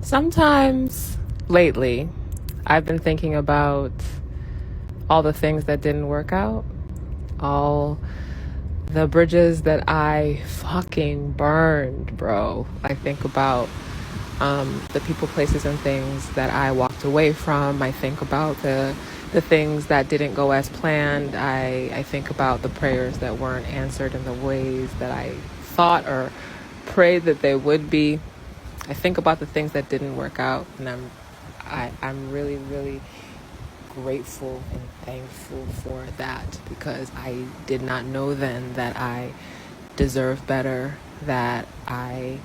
Sometimes lately, I've been thinking about all the things that didn't work out, all the bridges that I fucking burned, bro. I think about the people, places, and things that I walked away from. I think about the things that didn't go as planned. I think about the prayers that weren't answered in the ways that I thought or prayed that they would be. I think about the things that didn't work out, and I'm really, really grateful and thankful for that, because I did not know then that I deserve better, that I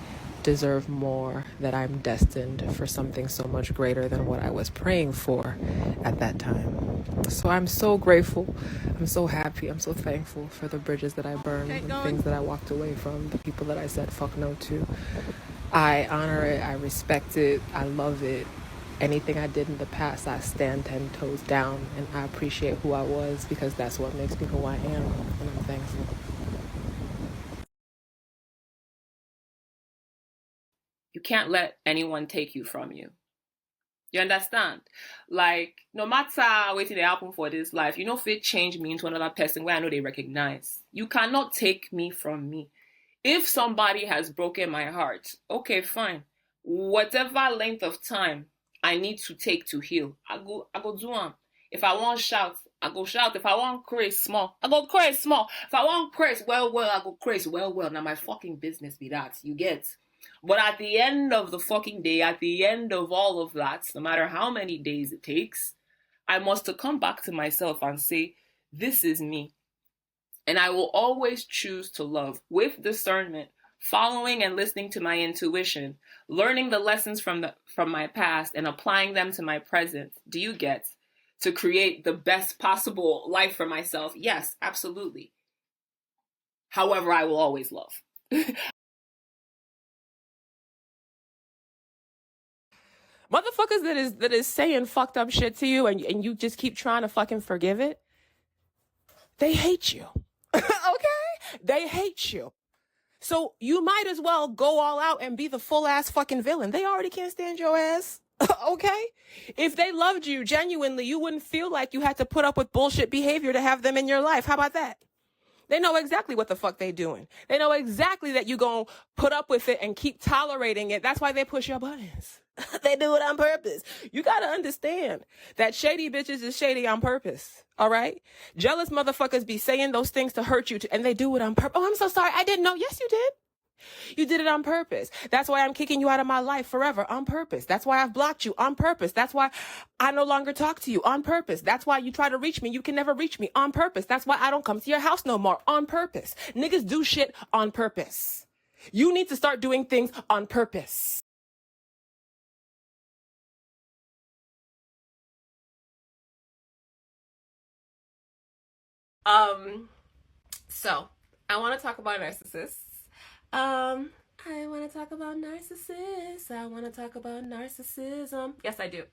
deserve more, that I'm destined for something so much greater than what I was praying for at that time. So I'm so grateful, I'm so happy, I'm so thankful for the bridges that I burned, the things that I walked away from, the people that I said fuck no to. I honor it, I respect it, I love it. Anything I did in the past, I stand 10 toes down, and I appreciate who I was, because that's what makes me who I am, and I'm thankful. You can't let anyone take you from you. You understand? Like, no matter what they happen for this life, you know, if it change me into another person where I know they recognize. You cannot take me from me. If somebody has broken my heart, okay, fine. Whatever length of time I need to take to heal, I go do them. If I want shout, I go shout. If I want craze small, I go craze small. If I want craze well, I go craze well. Now my fucking business be that. You get? But at the end of the fucking day, at the end of all of that, no matter how many days it takes, I must come back to myself and say, this is me. And I will always choose to love with discernment, following and listening to my intuition, learning the lessons from my past and applying them to my present. Do you get? To create the best possible life for myself? Yes, absolutely. However, I will always love. Motherfuckers that is saying fucked up shit to you, and you just keep trying to fucking forgive it, they hate you. Okay? They hate you. So you might as well go all out and be the full ass fucking villain. They already can't stand your ass. Okay? If they loved you genuinely, you wouldn't feel like you had to put up with bullshit behavior to have them in your life. How about that? They know exactly what the fuck they doing. They know exactly that you gonna put up with it and keep tolerating it. That's why they push your buttons. They do it on purpose. You gotta understand that shady bitches is shady on purpose. All right? Jealous motherfuckers be saying those things to hurt you, and they do it on purpose. Oh, I'm so sorry. I didn't know. Yes, you did. You did it on purpose. That's why I'm kicking you out of my life forever, on purpose. That's why I've blocked you, on purpose. That's why I no longer talk to you, on purpose. That's why you try to reach me, you can never reach me, on purpose. That's why I don't come to your house no more, on purpose. Niggas do shit on purpose. You need to start doing things on purpose. So I want to talk about narcissists. I want to talk about narcissists. I want to talk about narcissism. Yes, I do.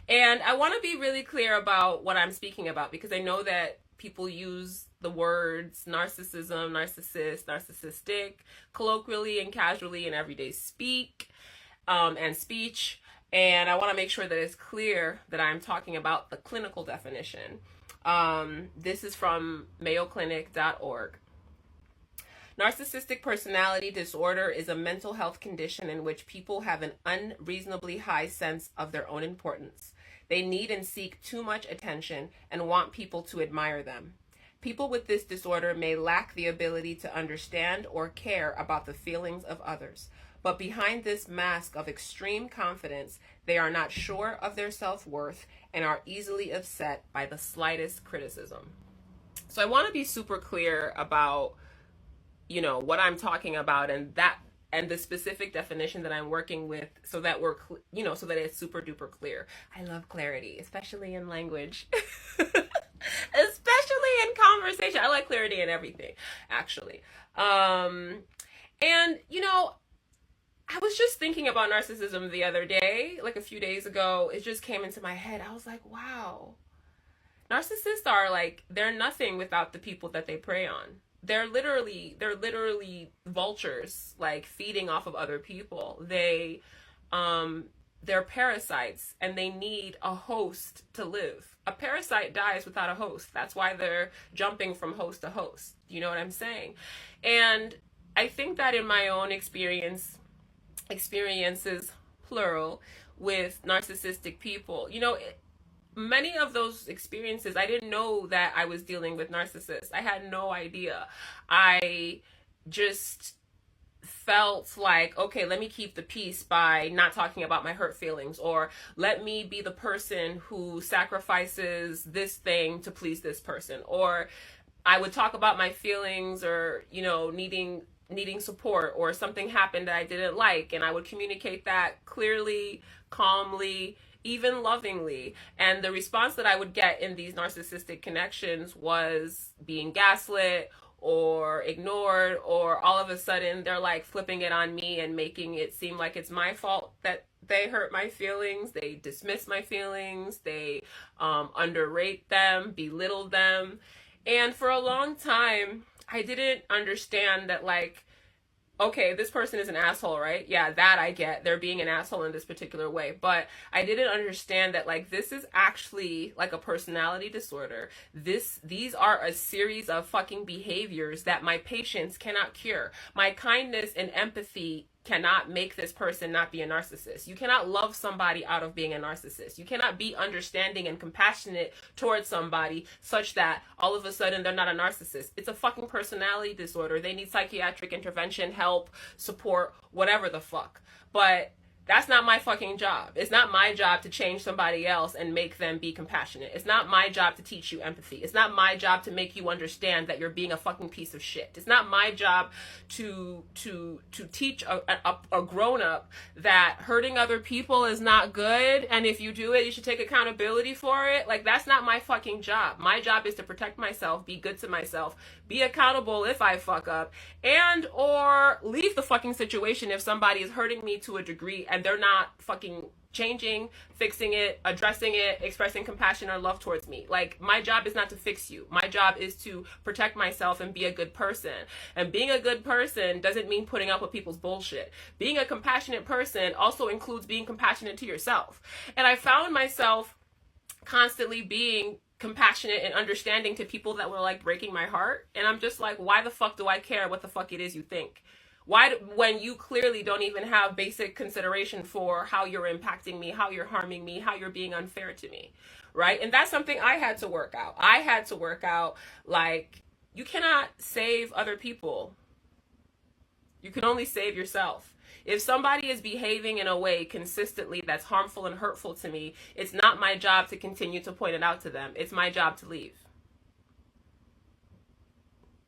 And I want to be really clear about what I'm speaking about, because I know that people use the words narcissism, narcissist, narcissistic, colloquially and casually in everyday speak and speech. And I want to make sure that it's clear that I'm talking about the clinical definition. This is from mayoclinic.org. Narcissistic personality disorder is a mental health condition in which people have an unreasonably high sense of their own importance. They need and seek too much attention and want people to admire them. People with this disorder may lack the ability to understand or care about the feelings of others. But behind this mask of extreme confidence, they are not sure of their self-worth and are easily upset by the slightest criticism. So I want to be super clear about, you know, what I'm talking about and the specific definition that I'm working with, so that we're, so that it's super duper clear. I love clarity, especially in language, especially in conversation. I like clarity in everything, actually. And, I was just thinking about narcissism the other day, like a few days ago. It just came into my head. I was like, wow. Narcissists are like, they're nothing without the people that they prey on. They're literally vultures, like feeding off of other people. They they're parasites and they need a host to live. A parasite dies without a host. That's why they're jumping from host to host. You know what I'm saying? And I think that in my own experiences, plural, with narcissistic people, many of those experiences, I didn't know that I was dealing with narcissists. I had no idea. I just felt like, okay, let me keep the peace by not talking about my hurt feelings, or let me be the person who sacrifices this thing to please this person, or I would talk about my feelings, or needing support, or something happened that I didn't like, and I would communicate that clearly, calmly, even lovingly. And the response that I would get in these narcissistic connections was being gaslit or ignored, or all of a sudden they're like flipping it on me and making it seem like it's my fault that they hurt my feelings. They dismiss my feelings. They underrate them, belittle them. And for a long time, I didn't understand that, like, okay, this person is an asshole, right? Yeah, that I get. They're being an asshole in this particular way. But I didn't understand that, like, this is actually like a personality disorder. These are a series of fucking behaviors that my patience cannot cure. My kindness and empathy cannot make this person not be a narcissist. You cannot love somebody out of being a narcissist. You cannot be understanding and compassionate towards somebody such that all of a sudden they're not a narcissist. It's a fucking personality disorder. They need psychiatric intervention, help, support, whatever the fuck. But that's not my fucking job. It's not my job to change somebody else and make them be compassionate. It's not my job to teach you empathy. It's not my job to make you understand that you're being a fucking piece of shit. It's not my job to teach a grown-up that hurting other people is not good, and if you do it, you should take accountability for it. Like, that's not my fucking job. My job is to protect myself, be good to myself, be accountable if I fuck up, and or leave the fucking situation if somebody is hurting me to a degree and they're not fucking changing, fixing it, addressing it, expressing compassion or love towards me. Like, my job is not to fix you. My job is to protect myself and be a good person. And being a good person doesn't mean putting up with people's bullshit. Being a compassionate person also includes being compassionate to yourself. And I found myself constantly being compassionate and understanding to people that were like breaking my heart. And I'm just like, why the fuck do I care what the fuck it is you think? Why, when you clearly don't even have basic consideration for how you're impacting me, how you're harming me, how you're being unfair to me, right? And that's something I had to work out. I had to work out, like, you cannot save other people. You can only save yourself. If somebody is behaving in a way consistently that's harmful and hurtful to me, it's not my job to continue to point it out to them. It's my job to leave.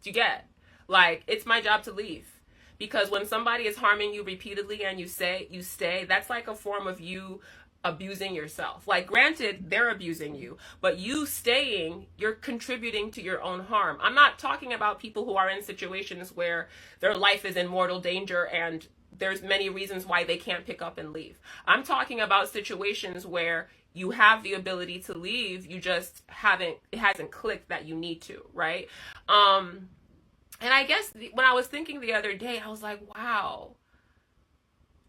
Do you get? Like, it's my job to leave. Because when somebody is harming you repeatedly and you stay, that's like a form of you abusing yourself. Like, granted, they're abusing you, but you staying, you're contributing to your own harm. I'm not talking about people who are in situations where their life is in mortal danger and there's many reasons why they can't pick up and leave. I'm talking about situations where you have the ability to leave, you just it hasn't clicked that you need to, right? And I guess when I was thinking the other day, I was like, wow,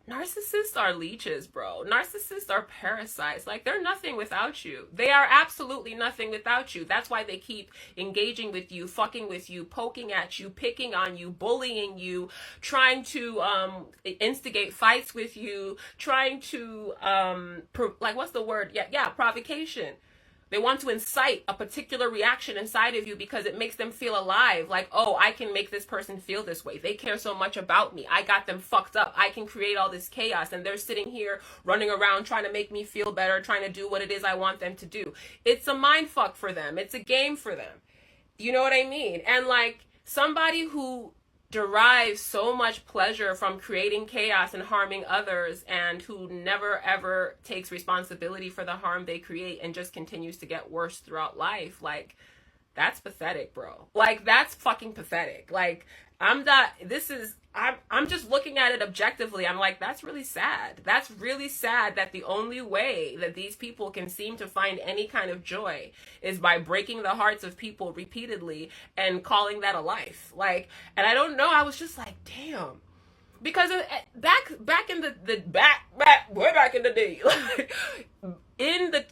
narcissists are leeches, bro. Narcissists are parasites. Like, they're nothing without you. They are absolutely nothing without you. That's why they keep engaging with you, fucking with you, poking at you, picking on you, bullying you, trying to instigate fights with you, trying to, what's the word? Yeah, provocation. They want to incite a particular reaction inside of you because it makes them feel alive. Like, oh, I can make this person feel this way. They care so much about me. I got them fucked up. I can create all this chaos. And they're sitting here running around trying to make me feel better, trying to do what it is I want them to do. It's a mind fuck for them. It's a game for them. You know what I mean? And like, somebody who derives so much pleasure from creating chaos and harming others, and who never ever takes responsibility for the harm they create and just continues to get worse throughout life, like, that's pathetic, bro. Like, that's fucking pathetic. Like, I'm just looking at it objectively. I'm like, that's really sad. That's really sad that the only way that these people can seem to find any kind of joy is by breaking the hearts of people repeatedly and calling that a life. Like, and I don't know, I was just like, damn, because back in the way back in the day,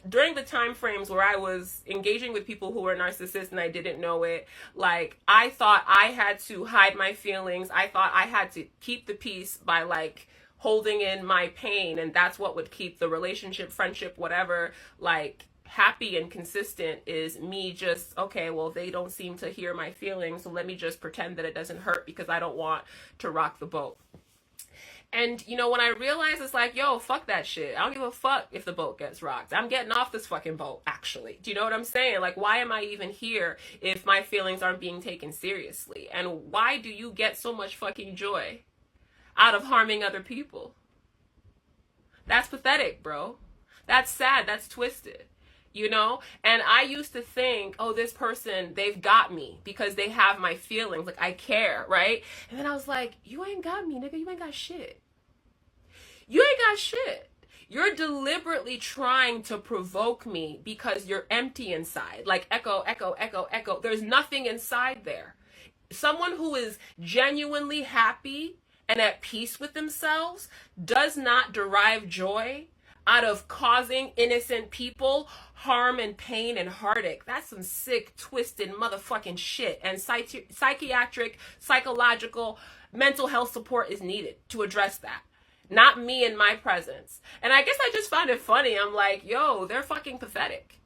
during the time frames where I was engaging with people who were narcissists and I didn't know it, like I thought I had to hide my feelings. I thought I had to keep the peace by like holding in my pain, and that's what would keep the relationship, friendship, whatever, like happy and consistent. Is me just, okay, well, they don't seem to hear my feelings, so let me just pretend that it doesn't hurt because I don't want to rock the boat. And, you know, when I realized, it's like, yo, fuck that shit. I don't give a fuck if the boat gets rocked. I'm getting off this fucking boat, actually. Do you know what I'm saying? Like, why am I even here if my feelings aren't being taken seriously? And why do you get so much fucking joy out of harming other people? That's pathetic, bro. That's sad. That's twisted. You know? And I used to think, oh, this person, they've got me because they have my feelings. Like, I care, right? And then I was like, you ain't got me, nigga. You ain't got shit. You ain't got shit. You're deliberately trying to provoke me because you're empty inside. Like, echo, echo, echo, echo. There's nothing inside there. Someone who is genuinely happy and at peace with themselves does not derive joy out of causing innocent people harm and pain and heartache. That's some sick, twisted motherfucking shit. And psychiatric, psychological, mental health support is needed to address that. Not me in my presence. And I guess I just found it funny. I'm like, yo, they're fucking pathetic.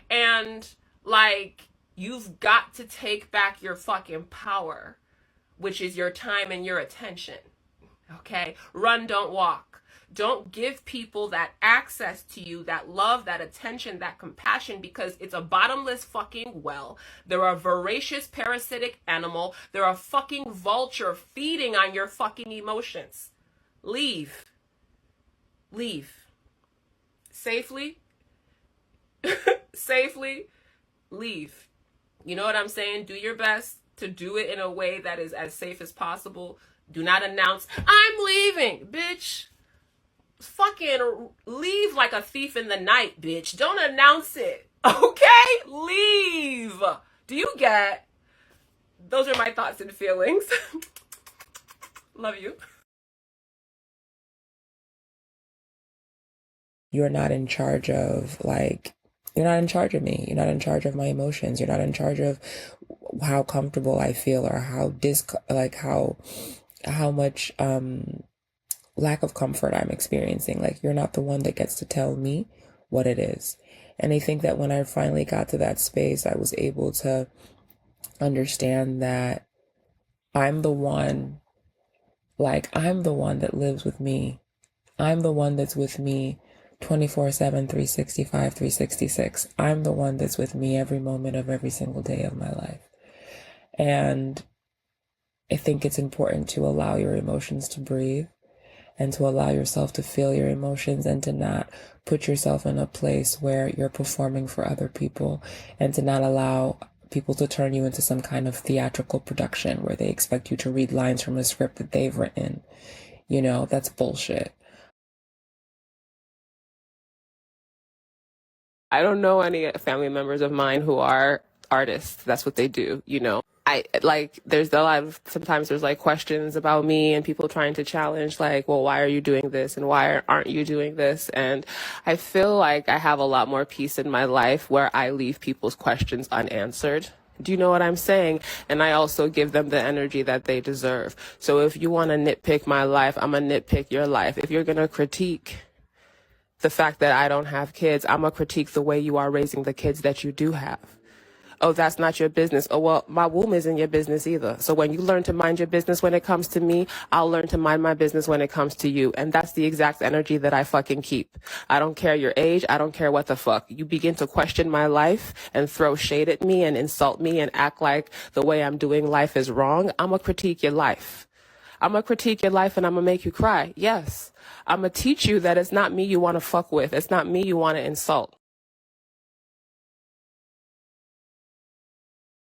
And like, you've got to take back your fucking power, which is your time and your attention. Okay? Run, don't walk. Don't give people that access to you, that love, that attention, that compassion, because it's a bottomless fucking well. They're a voracious parasitic animal. They're a fucking vulture feeding on your fucking emotions. Leave. Leave. Safely. Safely. Leave. You know what I'm saying? Do your best to do it in a way that is as safe as possible. Do not announce, I'm leaving, bitch. Fucking leave like a thief in the night, bitch. Don't announce it. Okay? Leave. Do you get? Those are my thoughts and feelings. Love you. You're not in charge of, like, you're not in charge of me. You're not in charge of my emotions. You're not in charge of how comfortable I feel or how much lack of comfort I'm experiencing. Like, you're not the one that gets to tell me what it is. And I think that when I finally got to that space, I was able to understand that I'm the one that lives with me. I'm the one that's with me 24/7, 365, 366. I'm the one that's with me every moment of every single day of my life. And I think it's important to allow your emotions to breathe and to allow yourself to feel your emotions and to not put yourself in a place where you're performing for other people and to not allow people to turn you into some kind of theatrical production where they expect you to read lines from a script that they've written. You know, that's bullshit. I don't know any family members of mine who are artists. That's what they do, you know. There's a lot of, sometimes there's like questions about me and people trying to challenge, like, well, why are you doing this? And why aren't you doing this? And I feel like I have a lot more peace in my life where I leave people's questions unanswered. Do you know what I'm saying? And I also give them the energy that they deserve. So if you want to nitpick my life, I'm going to nitpick your life. If you're going to critique the fact that I don't have kids, I'm going to critique the way you are raising the kids that you do have. Oh, that's not your business. Oh, well, my womb isn't your business either. So when you learn to mind your business when it comes to me, I'll learn to mind my business when it comes to you. And that's the exact energy that I fucking keep. I don't care your age. I don't care what the fuck. You begin to question my life and throw shade at me and insult me and act like the way I'm doing life is wrong. I'm going to critique your life. I'm going to critique your life and I'm going to make you cry. Yes. I'm going to teach you that it's not me you want to fuck with. It's not me you want to insult.